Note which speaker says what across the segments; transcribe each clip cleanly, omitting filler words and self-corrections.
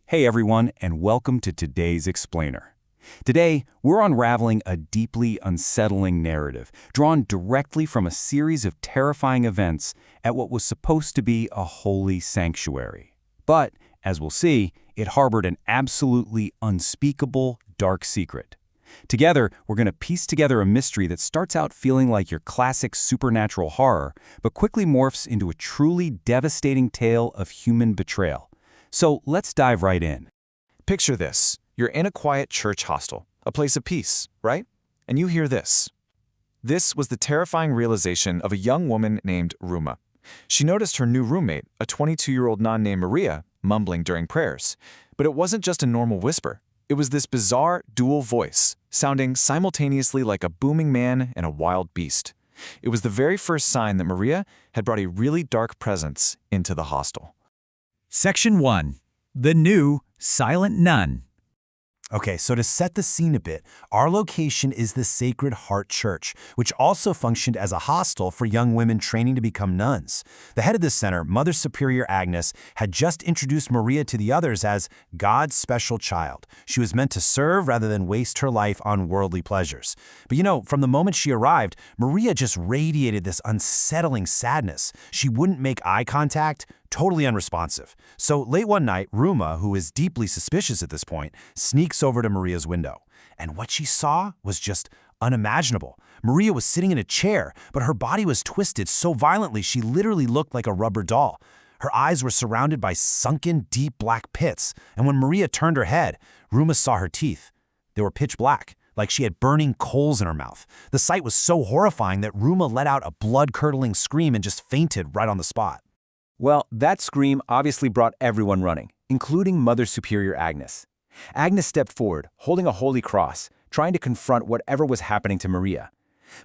Speaker 1: Hey everyone, and welcome to today's Explainer. Today, we're unraveling a deeply unsettling narrative drawn directly from a series of terrifying events at what was supposed to be a holy sanctuary. But, as we'll see, it harbored an absolutely unspeakable dark secret. Together, we're going to piece together a mystery that starts out feeling like your classic supernatural horror, but quickly morphs into a truly devastating tale of human betrayal. So let's dive right in.
Speaker 2: Picture this. You're in a quiet church hostel, a place of peace, right? And you hear this. This was the terrifying realization of a young woman named Ruma. She noticed her new roommate, a 22-year-old nun named Maria, mumbling during prayers. But it wasn't just a normal whisper. It was this bizarre dual voice, sounding simultaneously like a booming man and a wild beast. It was the very first sign that Maria had brought a really dark presence into the hostel.
Speaker 3: Section 1. The New Silent Nun.
Speaker 4: Okay, so to set the scene a bit, our location is the Sacred Heart Church, which also functioned as a hostel for young women training to become nuns. The head of this center, Mother Superior Agnes, had just introduced Maria to the others as God's special child. She was meant to serve rather than waste her life on worldly pleasures. But from the moment she arrived, Maria just radiated this unsettling sadness. She wouldn't make eye contact, totally unresponsive. So late one night, Ruma, who is deeply suspicious at this point, sneaks over to Maria's window. And what she saw was just unimaginable. Maria was sitting in a chair, but her body was twisted so violently she literally looked like a rubber doll. Her eyes were surrounded by sunken, deep black pits, and when Maria turned her head, Ruma saw her teeth. They were pitch black, like she had burning coals in her mouth. The sight was so horrifying that Ruma let out a blood-curdling scream and just fainted right on the spot.
Speaker 1: Well, that scream obviously brought everyone running, including Mother Superior Agnes. Agnes stepped forward, holding a holy cross, trying to confront whatever was happening to Maria.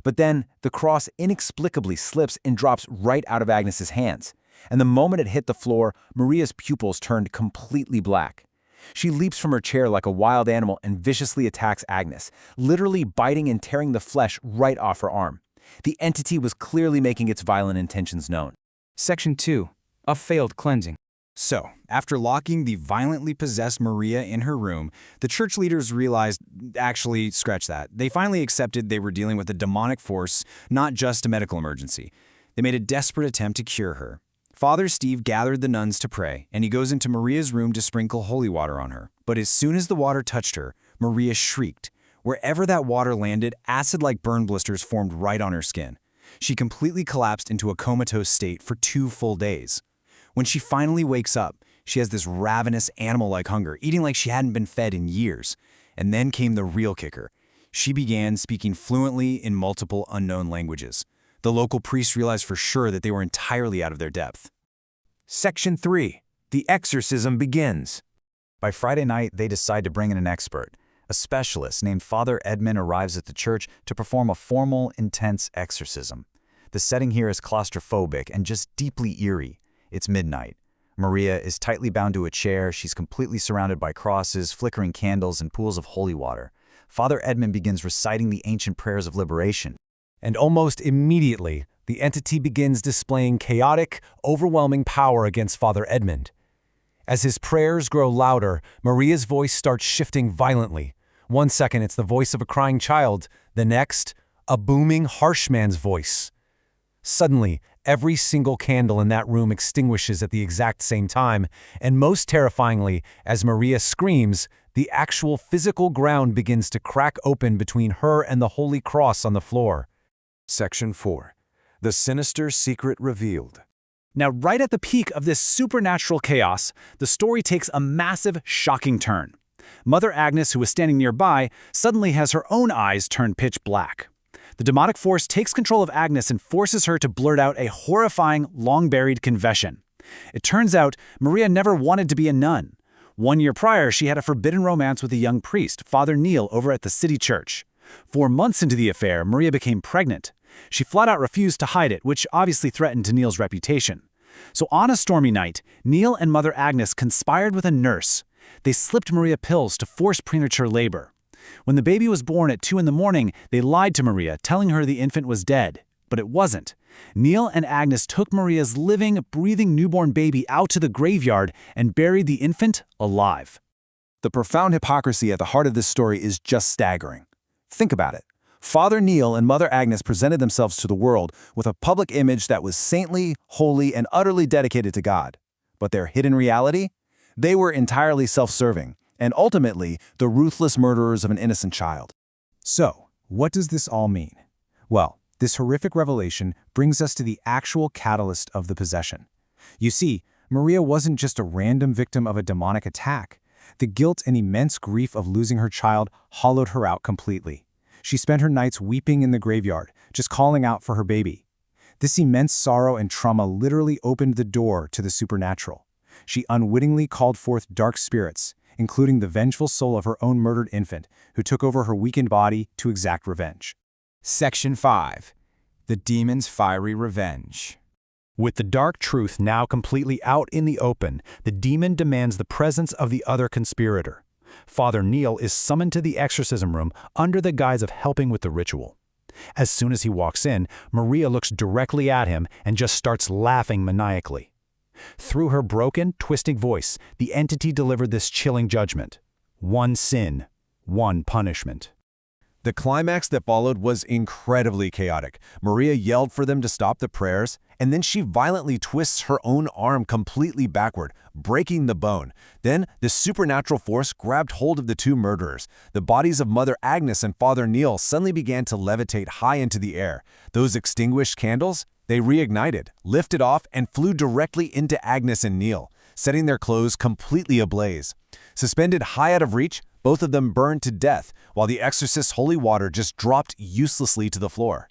Speaker 1: But then, the cross inexplicably slips and drops right out of Agnes's hands. And the moment it hit the floor, Maria's pupils turned completely black. She leaps from her chair like a wild animal and viciously attacks Agnes, literally biting and tearing the flesh right off her arm. The entity was clearly making its violent intentions known.
Speaker 5: Section 2. A failed cleansing. So, after locking the violently possessed Maria in her room, the church leaders realized, scratch that. They finally accepted they were dealing with a demonic force, not just a medical emergency. They made a desperate attempt to cure her. Father Steve gathered the nuns to pray, and he goes into Maria's room to sprinkle holy water on her. But as soon as the water touched her, Maria shrieked. Wherever that water landed, acid-like burn blisters formed right on her skin. She completely collapsed into a comatose state for 2 full days. When she finally wakes up, she has this ravenous animal-like hunger, eating like she hadn't been fed in years. And then came the real kicker. She began speaking fluently in multiple unknown languages. The local priests realized for sure that they were entirely out of their depth.
Speaker 4: Section 3. The exorcism begins.
Speaker 2: By Friday night, they decide to bring in an expert. A specialist named Father Edmund arrives at the church to perform a formal, intense exorcism. The setting here is claustrophobic and just deeply eerie. It's midnight. Maria is tightly bound to a chair. She's completely surrounded by crosses, flickering candles, and pools of holy water. Father Edmund begins reciting the ancient prayers of liberation.
Speaker 4: And almost immediately, the entity begins displaying chaotic, overwhelming power against Father Edmund. As his prayers grow louder, Maria's voice starts shifting violently. One second, it's the voice of a crying child. The next, a booming, harsh man's voice. Suddenly, every single candle in that room extinguishes at the exact same time, and most terrifyingly, as Maria screams, the actual physical ground begins to crack open between her and the holy cross on the floor.
Speaker 6: Section 4. The sinister secret revealed.
Speaker 3: Now, right at the peak of this supernatural chaos, the story takes a massive, shocking turn. Mother Agnes, who was standing nearby, suddenly has her own eyes turn pitch black. The demonic force takes control of Agnes and forces her to blurt out a horrifying, long-buried confession. It turns out Maria never wanted to be a nun. 1 year prior, she had a forbidden romance with a young priest, Father Neil, over at the city church. 4 months into the affair, Maria became pregnant. She flat out refused to hide it, which obviously threatened to Neil's reputation. So on a stormy night, Neil and Mother Agnes conspired with a nurse. They slipped Maria pills to force premature labor. When the baby was born at 2 in the morning, they lied to Maria, telling her the infant was dead. But it wasn't. Neil and Agnes took Maria's living, breathing newborn baby out to the graveyard and buried the infant alive.
Speaker 2: The profound hypocrisy at the heart of this story is just staggering. Think about it. Father Neil and Mother Agnes presented themselves to the world with a public image that was saintly, holy, and utterly dedicated to God. But their hidden reality? They were entirely self-serving, and ultimately the ruthless murderers of an innocent child.
Speaker 5: So, what does this all mean? Well, this horrific revelation brings us to the actual catalyst of the possession. You see, Maria wasn't just a random victim of a demonic attack. The guilt and immense grief of losing her child hollowed her out completely. She spent her nights weeping in the graveyard, just calling out for her baby. This immense sorrow and trauma literally opened the door to the supernatural. She unwittingly called forth dark spirits, including the vengeful soul of her own murdered infant, who took over her weakened body to exact revenge.
Speaker 7: Section 5. The Demon's Fiery Revenge.
Speaker 4: With the dark truth now completely out in the open, the demon demands the presence of the other conspirator. Father Neil is summoned to the exorcism room under the guise of helping with the ritual. As soon as he walks in, Maria looks directly at him and just starts laughing maniacally. Through her broken, twisting voice, the entity delivered this chilling judgment. One sin, one punishment.
Speaker 2: The climax that followed was incredibly chaotic. Maria yelled for them to stop the prayers, and then she violently twists her own arm completely backward, breaking the bone. Then, the supernatural force grabbed hold of the two murderers. The bodies of Mother Agnes and Father Neil suddenly began to levitate high into the air. Those extinguished candles? They reignited, lifted off, and flew directly into Agnes and Neil, setting their clothes completely ablaze. Suspended high out of reach, both of them burned to death, while the exorcist's holy water just dropped uselessly to the floor.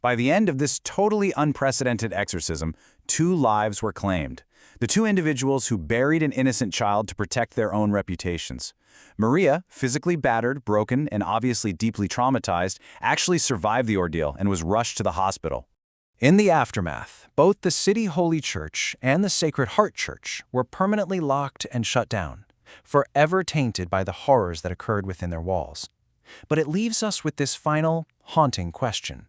Speaker 3: By the end of this totally unprecedented exorcism, 2 lives were claimed. The 2 individuals who buried an innocent child to protect their own reputations. Maria, physically battered, broken, and obviously deeply traumatized, actually survived the ordeal and was rushed to the hospital.
Speaker 8: In the aftermath, both the City Holy Church and the Sacred Heart Church were permanently locked and shut down, forever tainted by the horrors that occurred within their walls. But it leaves us with this final, haunting question.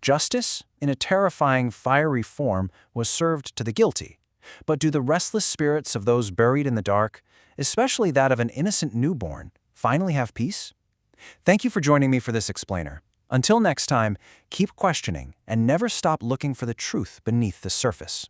Speaker 8: Justice, in a terrifying, fiery form, was served to the guilty. But do the restless spirits of those buried in the dark, especially that of an innocent newborn, finally have peace? Thank you for joining me for this explainer. Until next time, keep questioning and never stop looking for the truth beneath the surface.